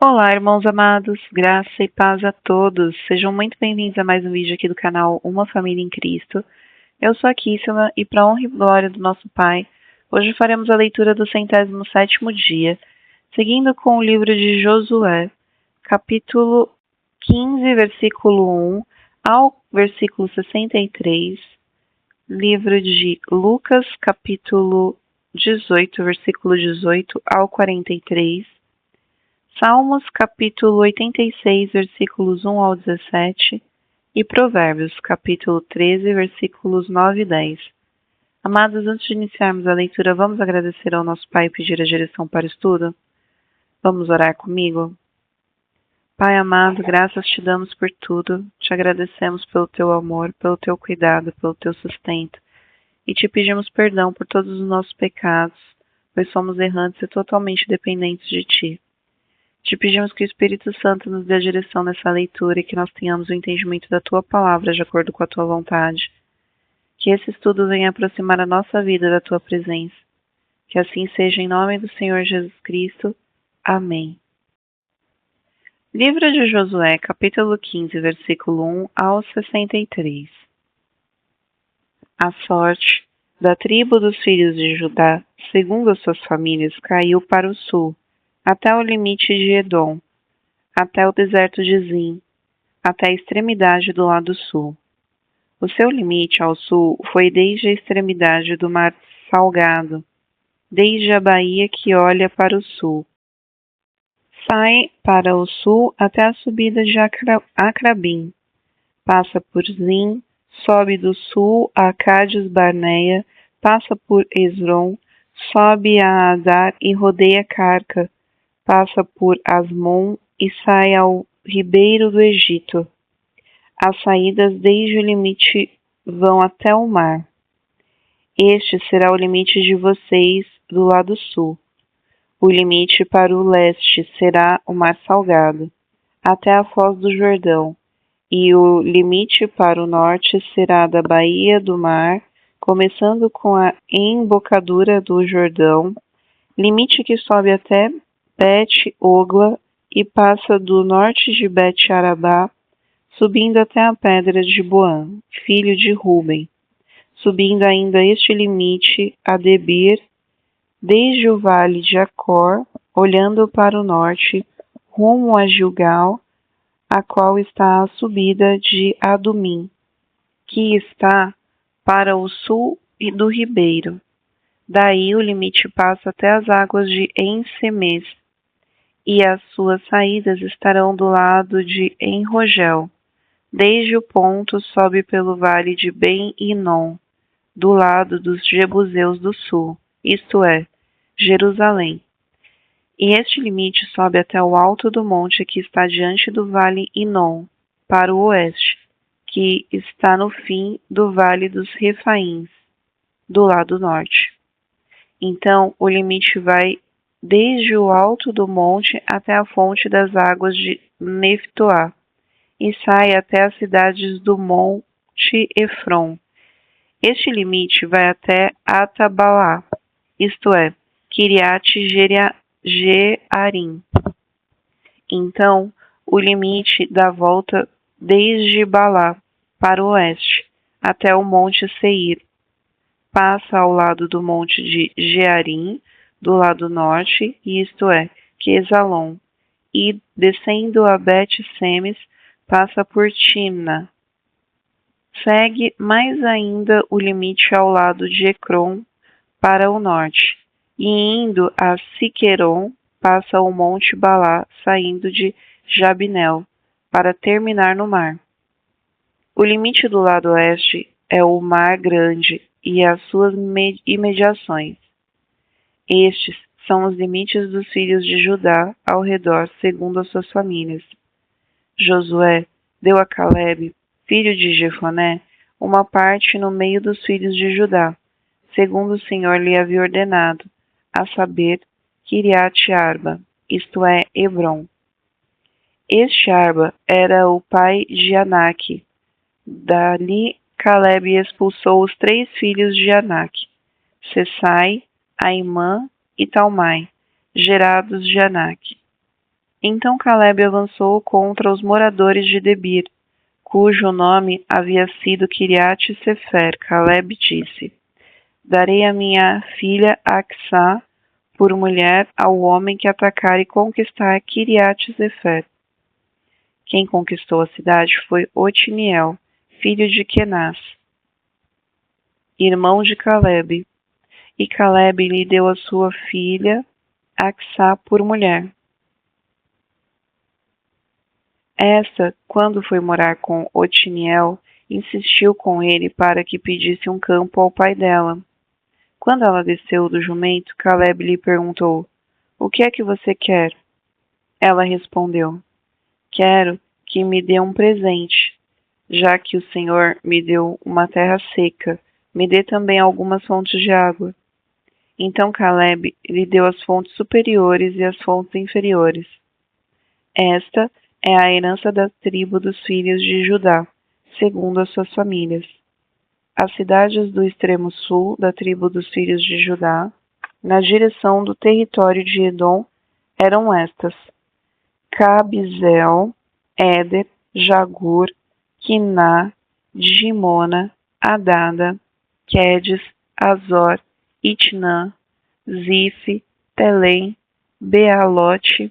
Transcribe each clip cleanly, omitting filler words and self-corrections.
Olá, irmãos amados, graça e paz a todos. Sejam muito bem-vindos a mais um vídeo aqui do canal Uma Família em Cristo. Eu sou a Kissela e para a honra e glória do nosso Pai, hoje faremos a leitura do 107º dia, seguindo com o livro de Josué, capítulo 15, versículo 1 ao versículo 63, livro de Lucas, capítulo 18, versículo 18 ao 43, Salmos, capítulo 86, versículos 1 ao 17 e Provérbios, capítulo 13, versículos 9 e 10. Amados, antes de iniciarmos a leitura, vamos agradecer ao nosso Pai e pedir a direção para o estudo? Vamos orar comigo? Pai amado, graças te damos por tudo, te agradecemos pelo teu amor, pelo teu cuidado, pelo teu sustento e te pedimos perdão por todos os nossos pecados, pois somos errantes e totalmente dependentes de ti. Te pedimos que o Espírito Santo nos dê a direção nessa leitura e que nós tenhamos o entendimento da Tua palavra de acordo com a Tua vontade. Que esse estudo venha aproximar a nossa vida da Tua presença. Que assim seja em nome do Senhor Jesus Cristo. Amém. Livro de Josué, capítulo 15, versículo 1 ao 63. A sorte da tribo dos filhos de Judá, segundo as suas famílias, caiu para o sul, até o limite de Edom, até o deserto de Zin, até a extremidade do lado sul. O seu limite ao sul foi desde a extremidade do Mar Salgado, desde a baía que olha para o sul. Sai para o sul até a subida de Acrabim, passa por Zin, sobe do sul a Cádiz Barneia, passa por Esron, sobe a Adar e rodeia Carca, passa por Asmon e sai ao ribeiro do Egito. As saídas desde o limite vão até o mar. Este será o limite de vocês do lado sul. O limite para o leste será o Mar Salgado, até a foz do Jordão, e o limite para o norte será da baía do mar, começando com a embocadura do Jordão, limite que sobe até Bet-Ogla e passa do norte de Bet-Arabá, subindo até a pedra de Boã, filho de Ruben, subindo ainda este limite a Debir, desde o vale de Acor, olhando para o norte, rumo a Gilgal, a qual está a subida de Adumim, que está para o sul do ribeiro. Daí o limite passa até as águas de En-Semes, e as suas saídas estarão do lado de En-Rogel. Desde o ponto sobe pelo vale de Ben-Inom, do lado dos Jebuseus do sul, isto é, Jerusalém. E este limite sobe até o alto do monte que está diante do vale Inom, para o oeste, que está no fim do vale dos Refaíns, do lado norte. Então, o limite vai desde o alto do monte até a fonte das águas de Neftoá, e sai até as cidades do monte Efron. Este limite vai até Atabalá, isto é, Kiriat-Jearim. Então, o limite dá volta desde Balá para o oeste, até o monte Seir. Passa ao lado do monte de Jearim, do lado norte, isto é, Quesalon, e, descendo a Bet-Semes, passa por Timna. Segue mais ainda o limite ao lado de Ecrom, para o norte, e indo a Siqueron, passa o monte Balá, saindo de Jabneel, para terminar no mar. O limite do lado oeste é o Mar Grande e as suas imediações. Estes são os limites dos filhos de Judá ao redor, segundo as suas famílias. Josué deu a Calebe, filho de Jefoné, uma parte no meio dos filhos de Judá, segundo o Senhor lhe havia ordenado, a saber, Kiriat-Arba, isto é, Hebron. Este Arba era o pai de Anak. Dali Calebe expulsou os 3 filhos de Anak, Sessai, Aimã e Talmai, gerados de Anak. Então Calebe avançou contra os moradores de Debir, cujo nome havia sido Quiriate-Sefer. Calebe disse: Darei a minha filha Acsá por mulher ao homem que atacar e conquistar Quiriate-Sefer. Quem conquistou a cidade foi Otiniel, filho de Kenaz, irmão de Calebe. E Calebe lhe deu a sua filha Acsá por mulher. Esta, quando foi morar com Otiniel, insistiu com ele para que pedisse um campo ao pai dela. Quando ela desceu do jumento, Calebe lhe perguntou: O que é que você quer? Ela respondeu: Quero que me dê um presente. Já que o Senhor me deu uma terra seca, me dê também algumas fontes de água. Então Calebe lhe deu as fontes superiores e as fontes inferiores. Esta é a herança da tribo dos filhos de Judá, segundo as suas famílias. As cidades do extremo sul da tribo dos filhos de Judá, na direção do território de Edom, eram estas: Cabizel, Éder, Jagur, Quiná, Dimona, Adada, Quedes, Azor, Itnã, Zife, Telém, Bealote,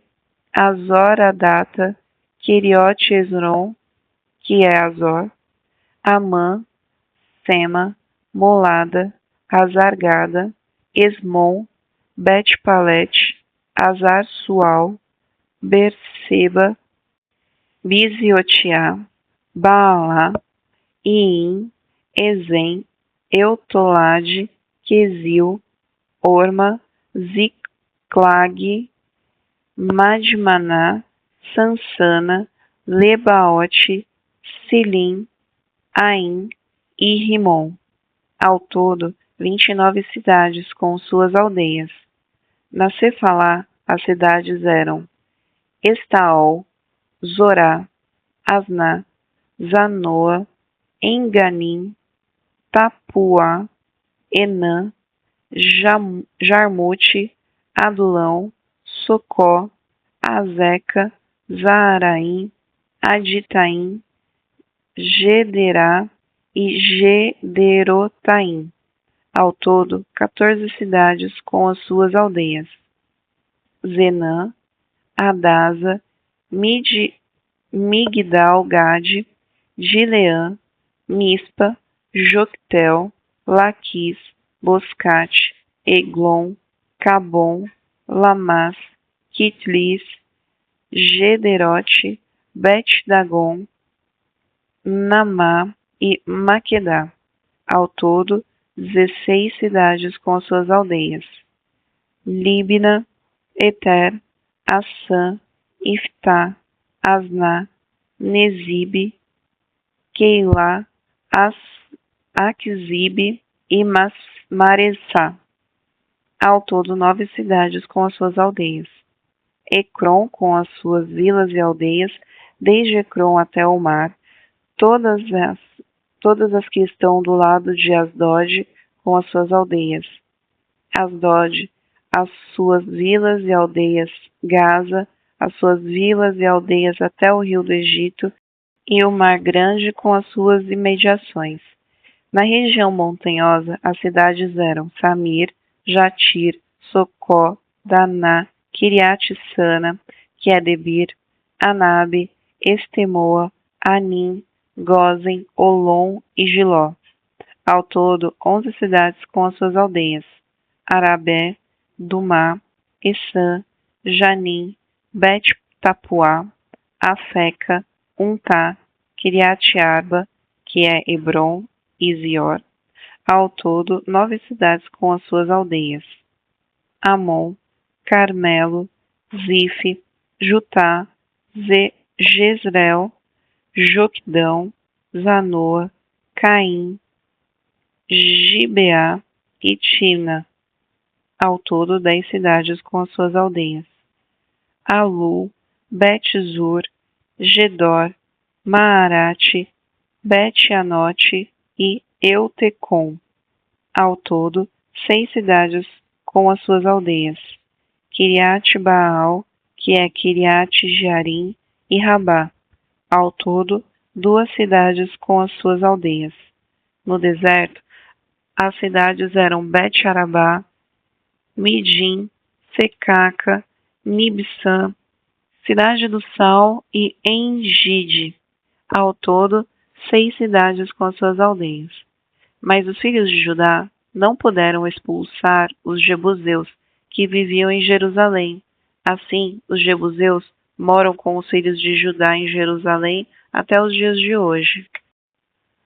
Azor Adata, Queriote Esron, que é Azor, Amã, Sema, Molada, Azargada, Esmon, Bet-Palete, Azar-Sual, Berseba, Biziotiá, Baalá, Iim, Ezem, Eutolade, Quesil, Orma, Ziclag, Madmaná, Sansana, Lebaote, Silim, Aim e Rimon. Ao todo, 29 cidades com suas aldeias. Na Cefalá, as cidades eram Estaol, Zorá, Asná, Zanoa, Enganim, Tapuá, Enã, Jarmute, Adulão, Socó, Azeca, Zaaraim, Aditaim, Gederá e Gederotaim. Ao todo, 14 cidades com as suas aldeias. Zenã, Adasa, Migdal-Gade, Gileã, Mispa, Joctel, Laquis, Boscate, Eglon, Cabom, Lamás, Kitlis, Gederote, Bet-Dagon, Namá e Maquedá. Ao todo, 16 cidades com suas aldeias. Líbina, Eter, Assã, Iftá, Asná, Nezibe, Keilá, Aquzibe e Maressá. Ao todo, 9 cidades com as suas aldeias. Ecrom com as suas vilas e aldeias, desde Ecrom até o mar, todas as que estão do lado de Asdod com as suas aldeias. Asdod, as suas vilas e aldeias, Gaza, as suas vilas e aldeias até o rio do Egito, e o Mar Grande com as suas imediações. Na região montanhosa, as cidades eram Samir, Jatir, Socó, Daná, Quiriate-Sana, que é Debir, Anabe, Estemoa, Anim, Gozen, Olom e Giló. Ao todo, 11 cidades com as suas aldeias: Arabé, Dumá, Essã, Janim, Bet-Tapuá, Afeca, Untá, Quiriate-Arba, que é Hebron e Zior. Ao todo, 9 cidades com as suas aldeias: Amon, Carmelo, Zife, Jutá, Jezreel, Joquidão, Zanoa, Caim, Gibeá e Timna. Ao todo, 10 cidades com as suas aldeias: Alu, Bet-Zur, Gedor, Maarate, Bet-Anote e Eutecom. Ao todo, 6 cidades com as suas aldeias: Quiriate-Baal, que é Quiriate-Jearim e Rabá, ao todo 2 cidades com as suas aldeias. No deserto, as cidades eram Bet-Arabá, Midim, Secaca, Nibsã, Cidade do Sal e Engide, ao todo 6 cidades com as suas aldeias. Mas os filhos de Judá não puderam expulsar os jebuseus que viviam em Jerusalém. Assim, os jebuseus moram com os filhos de Judá em Jerusalém até os dias de hoje.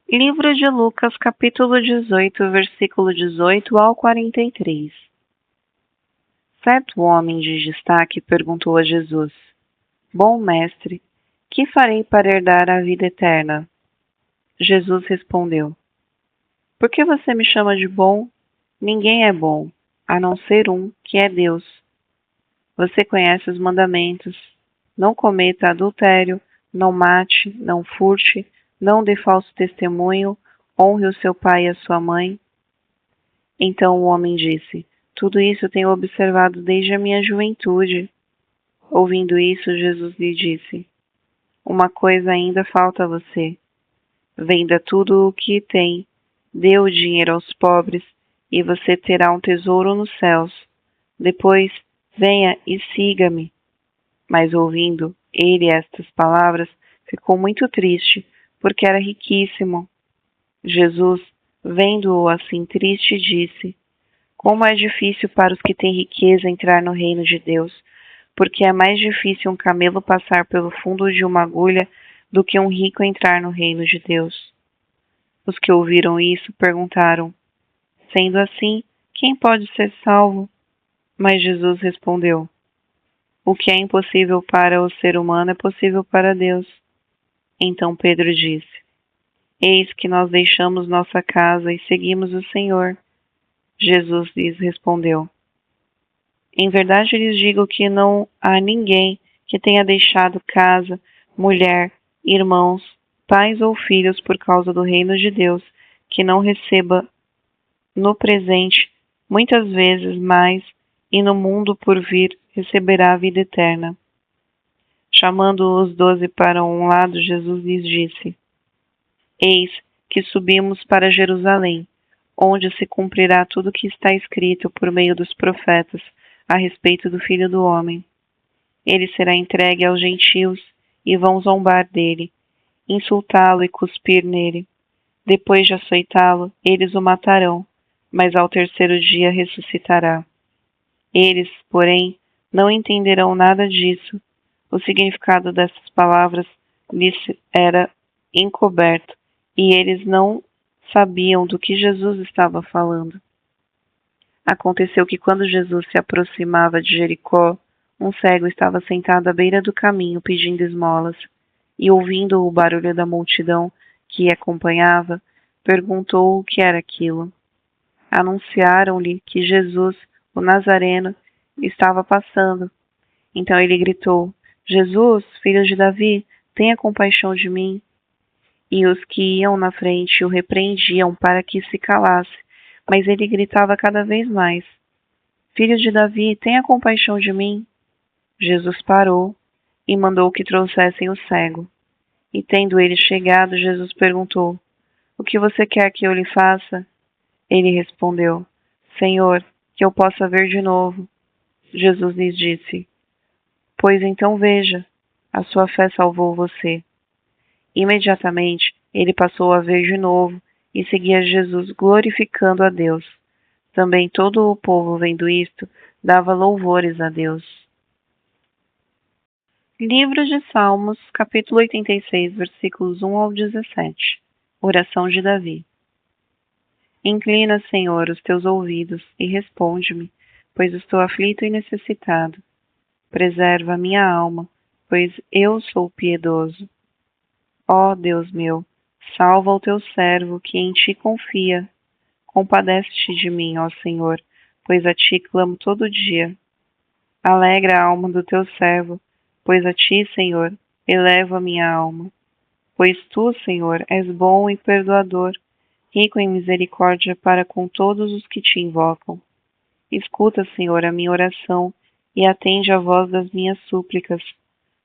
Livro de Lucas, capítulo 18, versículo 18 ao 43. Certo homem de destaque perguntou a Jesus: Bom mestre, que farei para herdar a vida eterna? Jesus respondeu: Por que você me chama de bom? Ninguém é bom, a não ser um, que é Deus. Você conhece os mandamentos: não cometa adultério, não mate, não furte, não dê falso testemunho, honre o seu pai e a sua mãe. Então o homem disse: Tudo isso tenho observado desde a minha juventude. Ouvindo isso, Jesus lhe disse: Uma coisa ainda falta a você. Venda tudo o que tem, dê o dinheiro aos pobres, e você terá um tesouro nos céus. Depois, venha e siga-me. Mas ouvindo ele estas palavras, ficou muito triste, porque era riquíssimo. Jesus, vendo-o assim triste, disse: Como é difícil para os que têm riqueza entrar no reino de Deus, porque é mais difícil um camelo passar pelo fundo de uma agulha do que um rico entrar no reino de Deus. Os que ouviram isso perguntaram: Sendo assim, quem pode ser salvo? Mas Jesus respondeu: O que é impossível para o ser humano é possível para Deus. Então Pedro disse: Eis que nós deixamos nossa casa e seguimos o Senhor. Jesus lhes respondeu: Em verdade lhes digo que não há ninguém que tenha deixado casa, mulher, irmãos, pais ou filhos por causa do reino de Deus, que não receba no presente muitas vezes mais, e no mundo por vir receberá a vida eterna. Chamando os 12 para um lado, Jesus lhes disse: Eis que subimos para Jerusalém, onde se cumprirá tudo o que está escrito por meio dos profetas a respeito do Filho do Homem. Ele será entregue aos gentios, e vão zombar dele, insultá-lo e cuspir nele. Depois de açoitá-lo, eles o matarão, mas ao terceiro dia ressuscitará. Eles, porém, não entenderão nada disso. O significado dessas palavras lhes era encoberto, e eles não sabiam do que Jesus estava falando. Aconteceu que quando Jesus se aproximava de Jericó, um cego estava sentado à beira do caminho pedindo esmolas, e ouvindo o barulho da multidão que acompanhava, perguntou o que era aquilo. Anunciaram-lhe que Jesus, o Nazareno, estava passando. Então ele gritou: Jesus, filho de Davi, tenha compaixão de mim. E os que iam na frente o repreendiam para que se calasse, mas ele gritava cada vez mais: Filho de Davi, tenha compaixão de mim. Jesus parou e mandou que trouxessem o cego. E tendo ele chegado, Jesus perguntou: O que você quer que eu lhe faça? Ele respondeu: Senhor, que eu possa ver de novo. Jesus lhes disse: Pois então veja, a sua fé salvou você. Imediatamente ele passou a ver de novo e seguia Jesus, glorificando a Deus. Também todo o povo, vendo isto, dava louvores a Deus. Livro de Salmos, capítulo 86, versículos 1 ao 17. Oração de Davi. Inclina, Senhor, os teus ouvidos e responde-me, pois estou aflito e necessitado. Preserva a minha alma, pois eu sou piedoso. Ó Deus meu, salva o teu servo que em ti confia. Compadece-te de mim, ó Senhor, pois a ti clamo todo dia. Alegra a alma do teu servo, pois a ti, Senhor, elevo a minha alma. Pois tu, Senhor, és bom e perdoador, rico em misericórdia para com todos os que te invocam. Escuta, Senhor, a minha oração e atende à voz das minhas súplicas.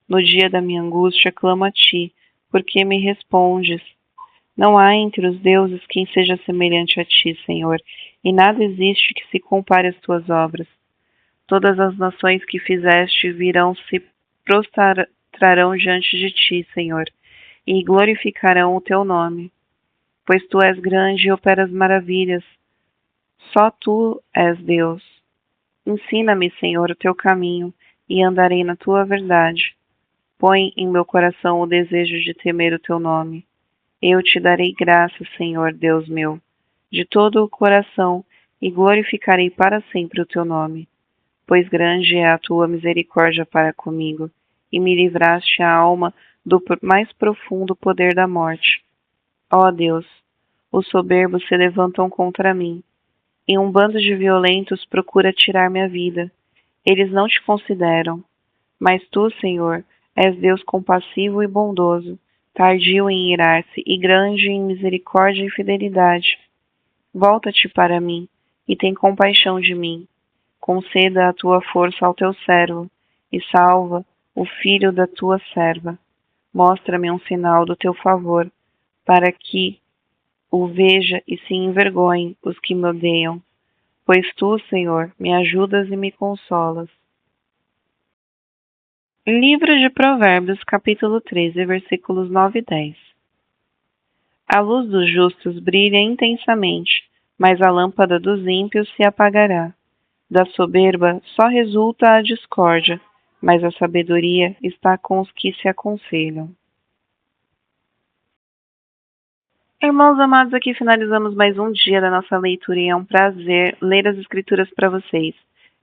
No dia da minha angústia clamo a ti, porque me respondes. Não há entre os deuses quem seja semelhante a ti, Senhor, e nada existe que se compare às tuas obras. Todas as nações que fizeste virão se prostrarão diante de ti, Senhor, e glorificarão o teu nome. Pois tu és grande e operas maravilhas. Só tu és Deus. Ensina-me, Senhor, o teu caminho, e andarei na tua verdade. Põe em meu coração o desejo de temer o teu nome. Eu te darei graça, Senhor, Deus meu, de todo o coração, e glorificarei para sempre o teu nome. Pois grande é a tua misericórdia para comigo, e me livraste a alma do mais profundo poder da morte. Ó Deus, os soberbos se levantam contra mim, e um bando de violentos procura tirar minha vida. Eles não te consideram. Mas tu, Senhor, és Deus compassivo e bondoso, tardio em irar-se e grande em misericórdia e fidelidade. Volta-te para mim e tem compaixão de mim. Conceda a tua força ao teu servo e salva o filho da tua serva. Mostra-me um sinal do teu favor, para que o veja e se envergonhem os que me odeiam. Pois tu, Senhor, me ajudas e me consolas. Livro de Provérbios, capítulo 13, versículos 9 e 10. A luz dos justos brilha intensamente, mas a lâmpada dos ímpios se apagará. Da soberba só resulta a discórdia, mas a sabedoria está com os que se aconselham. Irmãos amados, aqui finalizamos mais um dia da nossa leitura e é um prazer ler as Escrituras para vocês.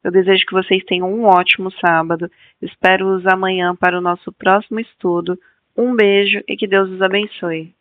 Eu desejo que vocês tenham um ótimo sábado. Espero-os amanhã para o nosso próximo estudo. Um beijo e que Deus os abençoe.